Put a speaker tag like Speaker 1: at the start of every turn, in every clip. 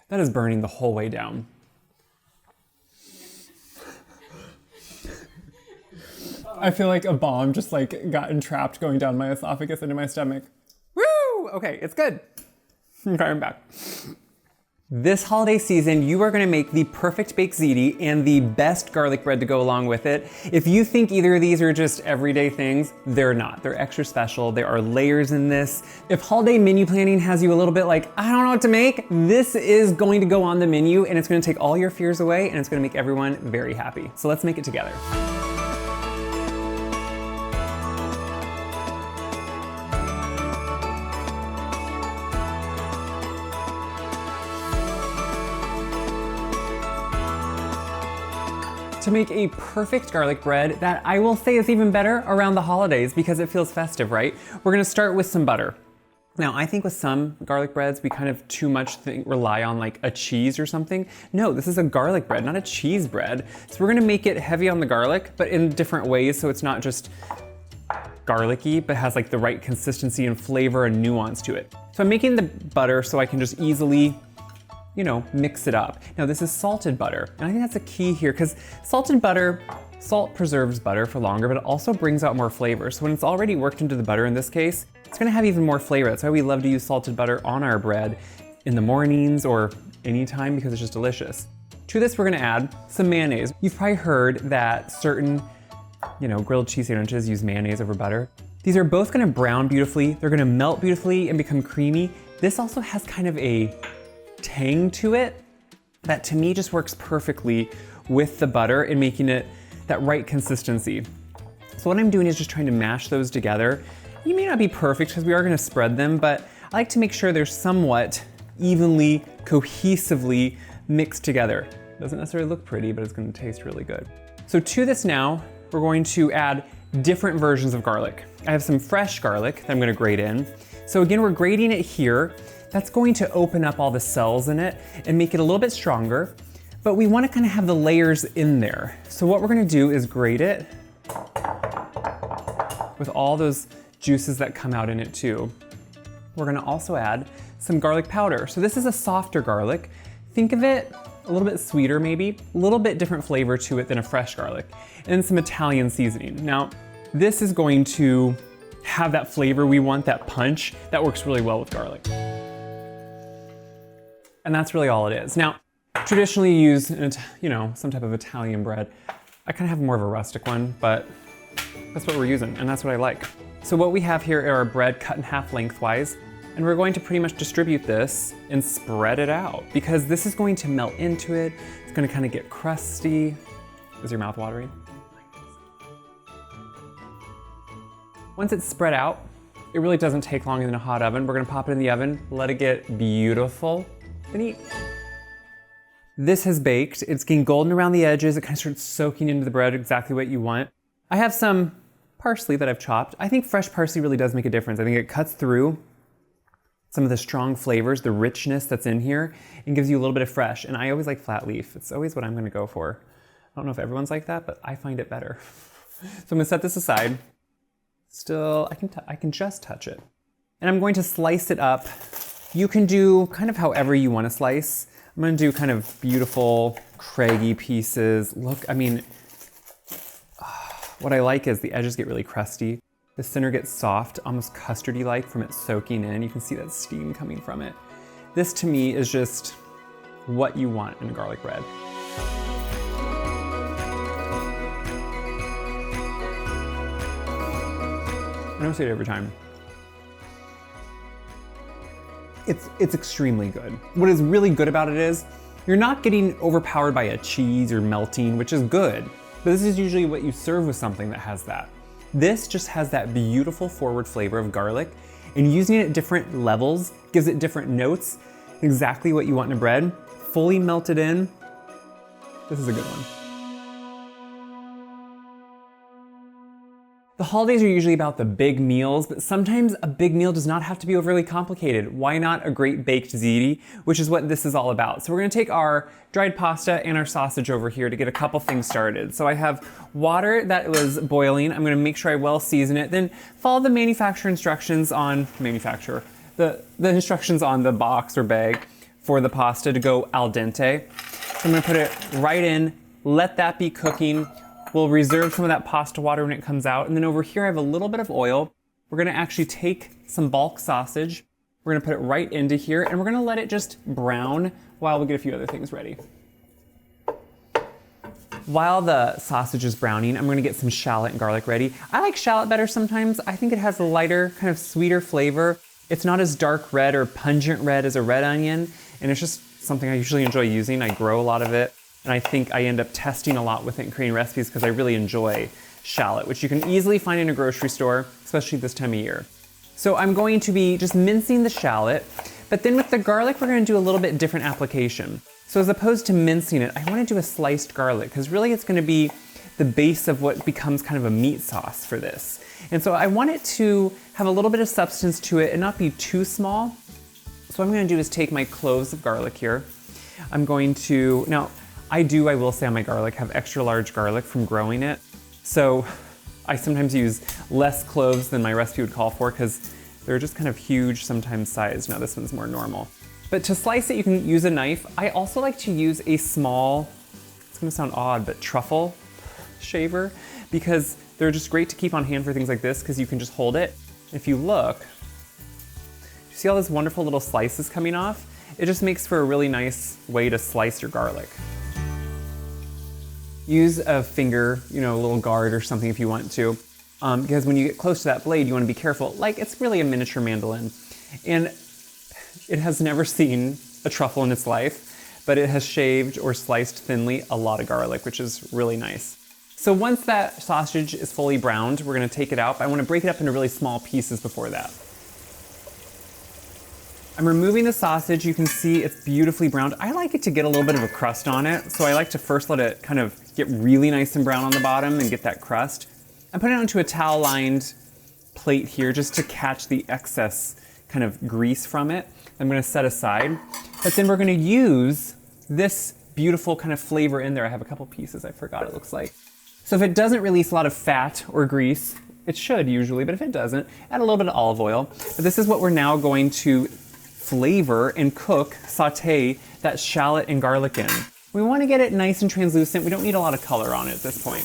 Speaker 1: That is burning the whole way down. I feel like a bomb just like got entrapped going down my esophagus into my stomach. Woo! Okay, it's good. Okay, I'm back. This holiday season, you are gonna make the perfect baked ziti and the best garlic bread to go along with it. If you think either of these are just everyday things, they're not. They're extra special. There are layers in this. If holiday menu planning has you a little bit like, I don't know what to make, this is going to go on the menu and it's gonna take all your fears away and it's gonna make everyone very happy. So let's make it together. To make a perfect garlic bread that I will say is even better around the holidays because it feels festive, right? We're gonna start with some butter. Now, I think with some garlic breads, we kind of too much rely on like a cheese or something. No, this is a garlic bread, not a cheese bread. So we're gonna make it heavy on the garlic, but in different ways, so it's not just garlicky, but has like the right consistency and flavor and nuance to it. So I'm making the butter so I can just easily mix it up. Now this is salted butter, and I think that's a key here because salted butter, salt preserves butter for longer, but it also brings out more flavor. So when it's already worked into the butter in this case, it's gonna have even more flavor. That's why we love to use salted butter on our bread in the mornings or anytime because it's just delicious. To this, we're gonna add some mayonnaise. You've probably heard that certain, grilled cheese sandwiches use mayonnaise over butter. These are both gonna brown beautifully. They're gonna melt beautifully and become creamy. This also has kind of a tang to it that to me just works perfectly with the butter and making it that right consistency. So what I'm doing is just trying to mash those together. You may not be perfect because we are going to spread them, but I like to make sure they're somewhat evenly, cohesively mixed together. Doesn't necessarily look pretty, but it's going to taste really good. So to this now, we're going to add different versions of garlic. I have some fresh garlic that I'm going to grate in. So again, we're grating it here. That's going to open up all the cells in it and make it a little bit stronger, but we want to kind of have the layers in there. So what we're going to do is grate it with all those juices that come out in it too. We're going to also add some garlic powder. So this is a softer garlic. Think of it a little bit sweeter maybe, a little bit different flavor to it than a fresh garlic, and some Italian seasoning. Now, this is going to have that flavor we want, that punch, that works really well with garlic. And that's really all it is. Now, traditionally used some type of Italian bread. I kind of have more of a rustic one, but that's what we're using, and that's what I like. So what we have here are our bread cut in half lengthwise, and we're going to pretty much distribute this and spread it out because this is going to melt into it. It's going to kind of get crusty. Is your mouth watering? Once it's spread out, it really doesn't take long in a hot oven. We're going to pop it in the oven, let it get beautiful. Then eat. This has baked. It's getting golden around the edges. It kind of starts soaking into the bread exactly what you want. I have some parsley that I've chopped. I think fresh parsley really does make a difference. I think it cuts through some of the strong flavors, the richness that's in here, and gives you a little bit of fresh. And I always like flat leaf. It's always what I'm gonna go for. I don't know if everyone's like that, but I find it better. So I'm gonna set this aside. Still, I can just touch it. And I'm going to slice it up. You can do kind of however you want to slice. I'm going to do kind of beautiful, craggy pieces. Look, what I like is the edges get really crusty. The center gets soft, almost custardy-like from it soaking in. You can see that steam coming from it. This to me is just what you want in a garlic bread. I don't say it every time. It's extremely good. What is really good about it is you're not getting overpowered by a cheese or melting, which is good, but this is usually what you serve with something that has that. This just has that beautiful forward flavor of garlic, and using it at different levels gives it different notes, exactly what you want in a bread, fully melted in. This is a good one. The holidays are usually about the big meals, but sometimes a big meal does not have to be overly complicated. Why not a great baked ziti, which is what this is all about. So we're gonna take our dried pasta and our sausage over here to get a couple things started. So I have water that was boiling. I'm gonna make sure I well season it, then follow the manufacturer instructions on, the instructions on the box or bag for the pasta to go al dente. So I'm gonna put it right in, let that be cooking. We'll reserve some of that pasta water when it comes out. And then over here I have a little bit of oil. We're gonna actually take some bulk sausage. We're gonna put it right into here and we're gonna let it just brown while we get a few other things ready. While the sausage is browning, I'm gonna get some shallot and garlic ready. I like shallot better sometimes. I think it has a lighter, kind of sweeter flavor. It's not as dark red or pungent red as a red onion, and it's just something I usually enjoy using. I grow a lot of it, and I think I end up testing a lot with it and creating recipes because I really enjoy shallot, which you can easily find in a grocery store, especially this time of year. So I'm going to be just mincing the shallot, but then with the garlic, we're gonna do a little bit different application. So as opposed to mincing it, I wanna do a sliced garlic, because really it's gonna be the base of what becomes kind of a meat sauce for this. And so I want it to have a little bit of substance to it and not be too small. So what I'm gonna do is take my cloves of garlic here. I'm going to, now I will say on my garlic, have extra large garlic from growing it. So I sometimes use less cloves than my recipe would call for because they're just kind of huge sometimes sized. Now this one's more normal. But to slice it, you can use a knife. I also like to use a small, it's gonna sound odd, but truffle shaver, because they're just great to keep on hand for things like this because you can just hold it. If you look, you see all those wonderful little slices coming off? It just makes for a really nice way to slice your garlic. Use a finger, a little guard or something if you want to, because when you get close to that blade, you want to be careful. Like, it's really a miniature mandolin. And it has never seen a truffle in its life, but it has shaved or sliced thinly a lot of garlic, which is really nice. So once that sausage is fully browned, we're gonna take it out, but I wanna break it up into really small pieces before that. I'm removing the sausage. You can see it's beautifully browned. I like it to get a little bit of a crust on it, so I like to first let it kind of get really nice and brown on the bottom and get that crust. I'm putting it onto a towel-lined plate here just to catch the excess kind of grease from it. I'm gonna set aside, but then we're gonna use this beautiful kind of flavor in there. I have a couple pieces, I forgot it looks like. So if it doesn't release a lot of fat or grease, it should usually, but if it doesn't, add a little bit of olive oil. But this is what we're now going to flavor and cook, saute that shallot and garlic in. We wanna get it nice and translucent. We don't need a lot of color on it at this point.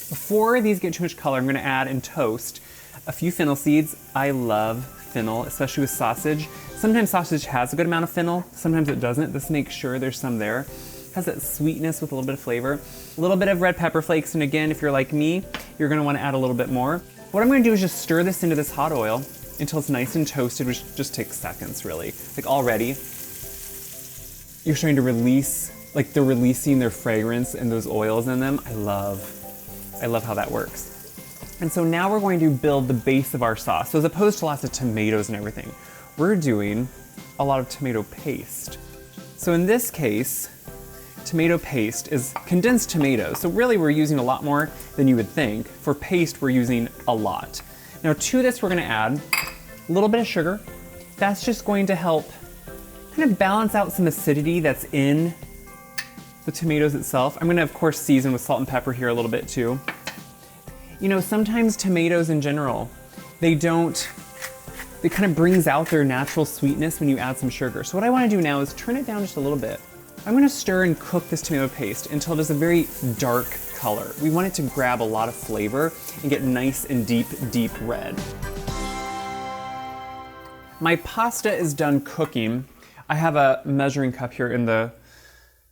Speaker 1: Before these get too much color, I'm gonna add and toast a few fennel seeds. I love fennel, especially with sausage. Sometimes sausage has a good amount of fennel, sometimes it doesn't. This makes sure there's some there. It has that sweetness with a little bit of flavor. A little bit of red pepper flakes, and again, if you're like me, you're gonna wanna add a little bit more. What I'm gonna do is just stir this into this hot oil until it's nice and toasted, which just takes seconds really. Like already, you're starting to release, like they're releasing their fragrance and those oils in them. I love how that works. And so now we're going to build the base of our sauce. So as opposed to lots of tomatoes and everything, we're doing a lot of tomato paste. So in this case, tomato paste is condensed tomatoes. So really we're using a lot more than you would think. For paste, we're using a lot. Now to this, we're gonna add a little bit of sugar. That's just going to help kind of balance out some acidity that's in the tomatoes itself. I'm gonna, of course, season with salt and pepper here a little bit too. Sometimes tomatoes in general, it kind of brings out their natural sweetness when you add some sugar. So what I wanna do now is turn it down just a little bit. I'm gonna stir and cook this tomato paste until it is a very dark color. We want it to grab a lot of flavor and get nice and deep, deep red. My pasta is done cooking. I have a measuring cup here in the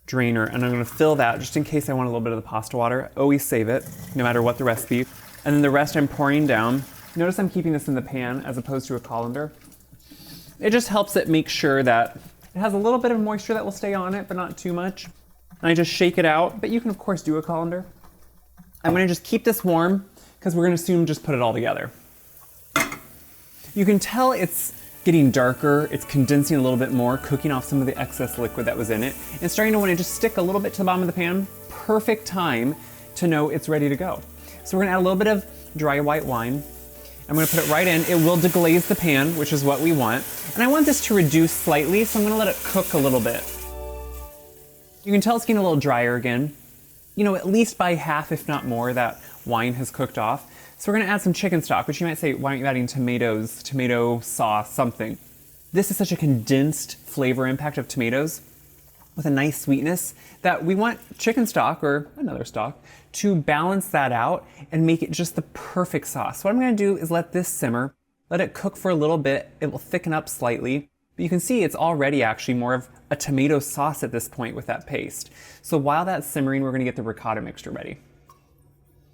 Speaker 1: drainer, and I'm gonna fill that just in case I want a little bit of the pasta water. Always save it, no matter what the recipe. And then the rest I'm pouring down. Notice I'm keeping this in the pan as opposed to a colander. It just helps it make sure that it has a little bit of moisture that will stay on it, but not too much. And I just shake it out, but you can of course do a colander. I'm gonna just keep this warm because we're gonna soon just put it all together. You can tell it's getting darker, it's condensing a little bit more, cooking off some of the excess liquid that was in it, and starting to want to just stick a little bit to the bottom of the pan. Perfect time to know it's ready to go. So we're gonna add a little bit of dry white wine. I'm gonna put it right in. It will deglaze the pan, which is what we want. And I want this to reduce slightly, so I'm gonna let it cook a little bit. You can tell it's getting a little drier again. At least by half, if not more, that wine has cooked off. So we're gonna add some chicken stock, which you might say, why aren't you adding tomatoes, tomato sauce, something? This is such a condensed flavor impact of tomatoes with a nice sweetness that we want chicken stock or another stock to balance that out and make it just the perfect sauce. So what I'm gonna do is let this simmer, let it cook for a little bit. It will thicken up slightly, but you can see it's already actually more of a tomato sauce at this point with that paste. So while that's simmering, we're gonna get the ricotta mixture ready.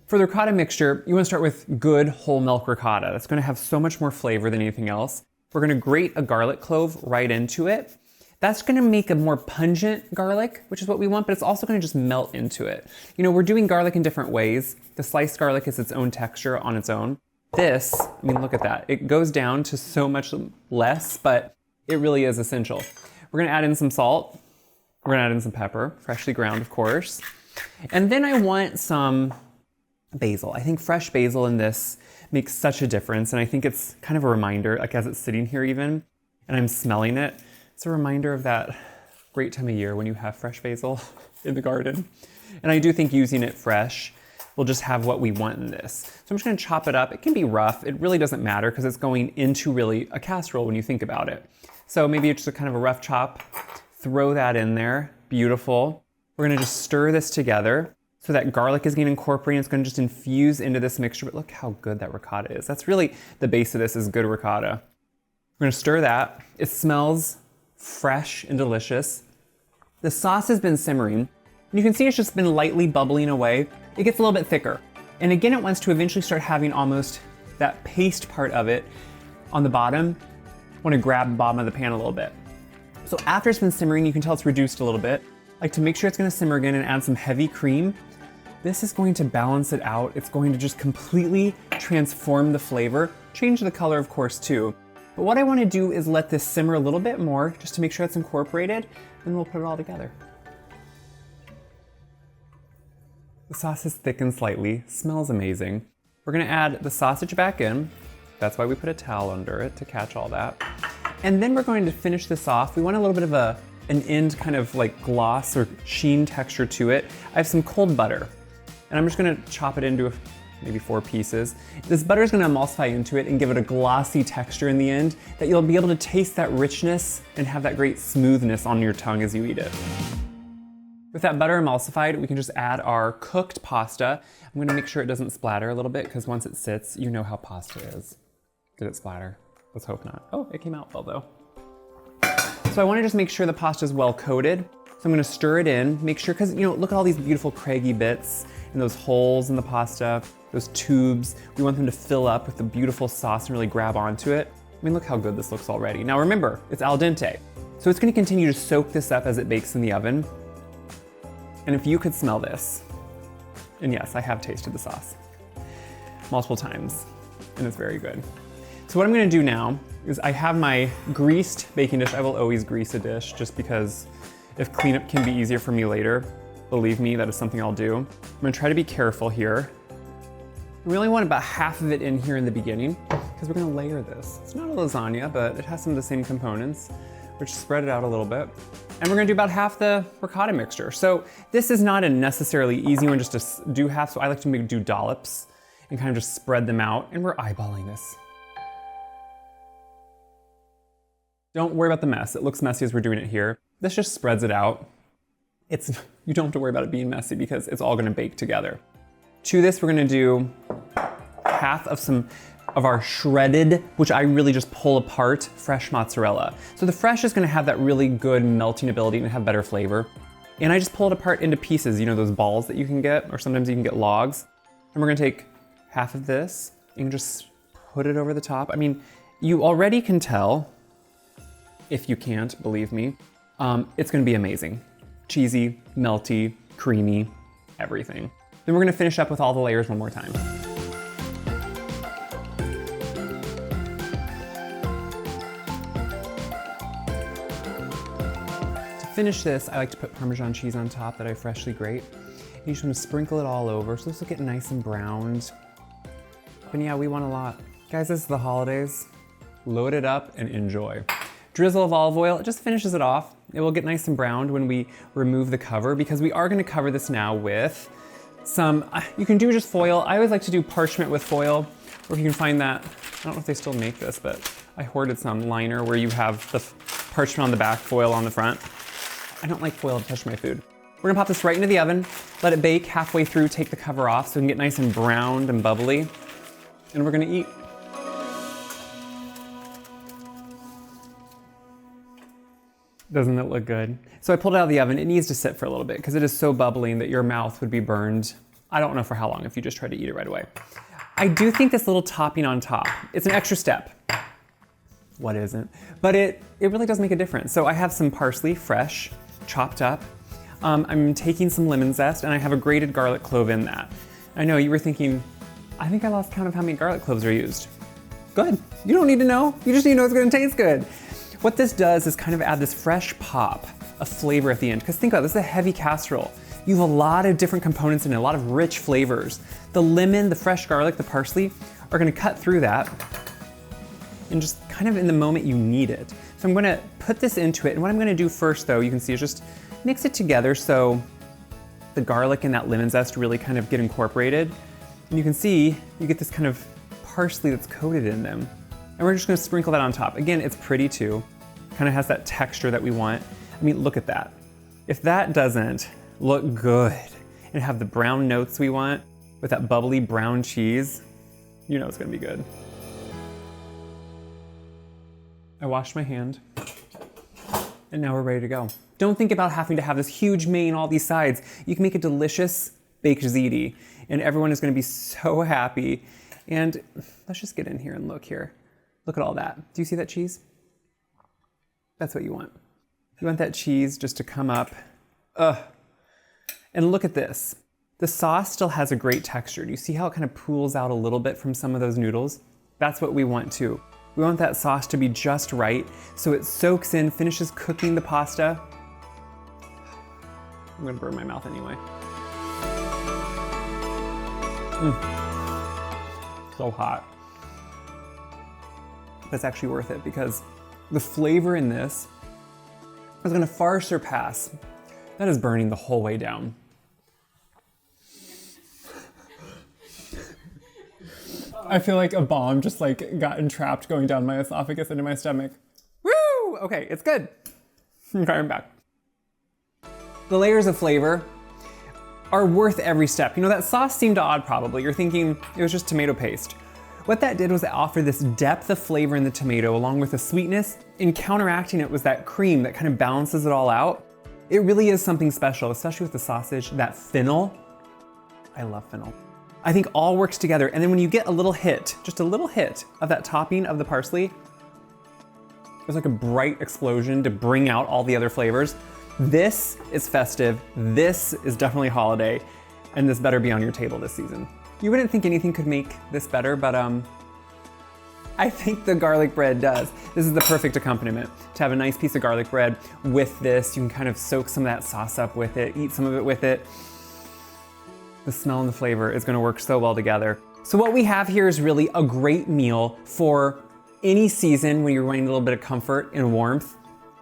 Speaker 1: For the ricotta mixture, you wanna start with good whole milk ricotta. That's gonna have so much more flavor than anything else. We're gonna grate a garlic clove right into it. That's gonna make a more pungent garlic, which is what we want, but it's also gonna just melt into it. You know, we're doing garlic in different ways. The sliced garlic is its own texture on its own. This, I mean, look at that. It goes down to so much less, but it really is essential. We're gonna add in some salt. We're gonna add in some pepper, freshly ground, of course. And then I want some basil. I think fresh basil in this makes such a difference, and I think it's kind of a reminder, like as it's sitting here even, and I'm smelling it, it's a reminder of that great time of year when you have fresh basil in the garden. And I do think using it fresh will just have what we want in this. So I'm just gonna chop it up. It can be rough, it really doesn't matter because it's going into really a casserole when you think about it. So maybe it's just a kind of a rough chop, throw that in there, beautiful. We're gonna just stir this together. So that garlic is getting incorporated, it's gonna just infuse into this mixture, but look how good that ricotta is. That's really the base of this, is good ricotta. We're gonna stir that. It smells fresh and delicious. The sauce has been simmering, and you can see it's just been lightly bubbling away. It gets a little bit thicker. And again, it wants to eventually start having almost that paste part of it on the bottom. I wanna grab the bottom of the pan a little bit. So after it's been simmering, you can tell it's reduced a little bit. Like to make sure it's gonna simmer again and add some heavy cream. This is going to balance it out. It's going to just completely transform the flavor, change the color of course too. But what I want to do is let this simmer a little bit more just to make sure it's incorporated, and we'll put it all together. The sauce is thickened slightly, smells amazing. We're gonna add the sausage back in. That's why we put a towel under it to catch all that. And then we're going to finish this off. We want a little bit of an end kind of like gloss or sheen texture to it. I have some cold butter. And I'm just gonna chop it into maybe 4 pieces. This butter is gonna emulsify into it and give it a glossy texture in the end that you'll be able to taste that richness and have that great smoothness on your tongue as you eat it. With that butter emulsified, we can just add our cooked pasta. I'm gonna make sure it doesn't splatter a little bit because once it sits, you know how pasta is. Did it splatter? Let's hope not. Oh, it came out well though. So I wanna just make sure the pasta is well coated. So I'm gonna stir it in, make sure, because you know, look at all these beautiful craggy bits and those holes in the pasta, those tubes. We want them to fill up with the beautiful sauce and really grab onto it. I mean, look how good this looks already. Now remember, it's al dente. So it's gonna continue to soak this up as it bakes in the oven. And if you could smell this, and yes, I have tasted the sauce multiple times, and it's very good. So what I'm gonna do now is I have my greased baking dish. I will always grease a dish just because if cleanup can be easier for me later, believe me, that is something I'll do. I'm gonna try to be careful here. We only want about half of it in here in the beginning because we're gonna layer this. It's not a lasagna, but it has some of the same components, which spread it out a little bit. And we're gonna do about half the ricotta mixture. So this is not a necessarily easy one just to do half, so I like to do dollops and kind of just spread them out, and we're eyeballing this. Don't worry about the mess. It looks messy as we're doing it here. This just spreads it out. You don't have to worry about it being messy because it's all gonna bake together. To this, we're gonna do half of our shredded, which I really just pull apart, fresh mozzarella. So the fresh is gonna have that really good melting ability and have better flavor. And I just pull it apart into pieces, you know, those balls that you can get, or sometimes you can get logs. And we're gonna take half of this and just put it over the top. I mean, you already can tell, if you can't, believe me, it's gonna be amazing. Cheesy, melty, creamy, everything. Then we're gonna finish up with all the layers one more time. To finish this, I like to put Parmesan cheese on top that I freshly grate. You just wanna sprinkle it all over, so this will get nice and browned. But yeah, we want a lot. Guys, this is the holidays. Load it up and enjoy. Drizzle of olive oil, it just finishes it off. It will get nice and browned when we remove the cover because we are gonna cover this now with some, you can do just foil. I always like to do parchment with foil, or if you can find that, I don't know if they still make this, but I hoarded some liner where you have the parchment on the back, foil on the front. I don't like foil to touch my food. We're gonna pop this right into the oven, let it bake halfway through, take the cover off so we can get nice and browned and bubbly, and we're gonna eat. Doesn't it look good? So I pulled it out of the oven. It needs to sit for a little bit because it is so bubbling that your mouth would be burned. I don't know for how long if you just try to eat it right away. I do think this little topping on top, it's an extra step. What isn't? But it really does make a difference. So I have some parsley, fresh, chopped up. I'm taking some lemon zest and I have a grated garlic clove in that. I know you were thinking, I think I lost count of how many garlic cloves are used. Good, you don't need to know. You just need to know it's gonna taste good. What this does is kind of add this fresh pop of flavor at the end. Because think about it, this is a heavy casserole. You have a lot of different components in it, a lot of rich flavors. The lemon, the fresh garlic, the parsley are gonna cut through that and just kind of in the moment you need it. So I'm gonna put this into it, and what I'm gonna do first though, you can see is just mix it together so the garlic and that lemon zest really kind of get incorporated. And you can see, you get this kind of parsley that's coated in them. And we're just gonna sprinkle that on top. Again, it's pretty too. Kind of has that texture that we want. I mean, look at that. If that doesn't look good and have the brown notes we want with that bubbly brown cheese, you know it's gonna be good. I washed my hand and now we're ready to go. Don't think about having to have this huge main, all these sides. You can make a delicious baked ziti and everyone is gonna be so happy. And let's just get in here and look here. Look at all that. Do you see that cheese? That's what you want. You want that cheese just to come up. Ugh. And look at this. The sauce still has a great texture. Do you see how it kind of pools out a little bit from some of those noodles? That's what we want too. We want that sauce to be just right so it soaks in, finishes cooking the pasta. I'm gonna burn my mouth anyway. So hot. But it's actually worth it because the flavor in this is gonna far surpass. That is burning the whole way down. I feel like a bomb just like got entrapped going down my esophagus into my stomach. Woo! Okay, it's good. Okay, I'm back. The layers of flavor are worth every step. You know, that sauce seemed odd probably. You're thinking it was just tomato paste. What that did was it offered this depth of flavor in the tomato along with the sweetness, and counteracting it was that cream that kind of balances it all out. It really is something special, especially with the sausage, that fennel. I love fennel. I think all works together, and then when you get a little hit, just a little hit of that topping of the parsley, there's like a bright explosion to bring out all the other flavors. This is festive, this is definitely holiday, and this better be on your table this season. You wouldn't think anything could make this better, but I think the garlic bread does. This is the perfect accompaniment. To have a nice piece of garlic bread with this, you can kind of soak some of that sauce up with it, eat some of it with it. The smell and the flavor is gonna work so well together. So what we have here is really a great meal for any season when you're wanting a little bit of comfort and warmth,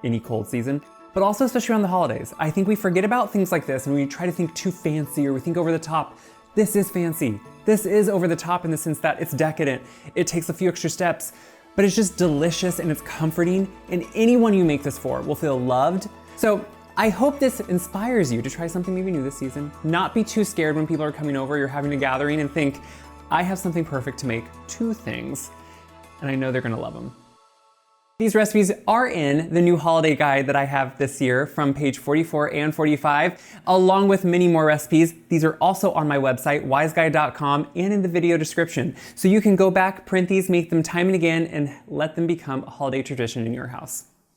Speaker 1: any cold season, but also especially around the holidays. I think we forget about things like this and we try to think too fancy or we think over the top. This is fancy. This is over the top in the sense that it's decadent. It takes a few extra steps, but it's just delicious and it's comforting, and anyone you make this for will feel loved. So I hope this inspires you to try something maybe new this season. Not be too scared when people are coming over, you're having a gathering, and think, I have something perfect to make 2 things, and I know they're gonna love them. These recipes are in the new holiday guide that I have this year from page 44 and 45, along with many more recipes. These are also on my website, wyseguide.com, and in the video description. So you can go back, print these, make them time and again, and let them become a holiday tradition in your house.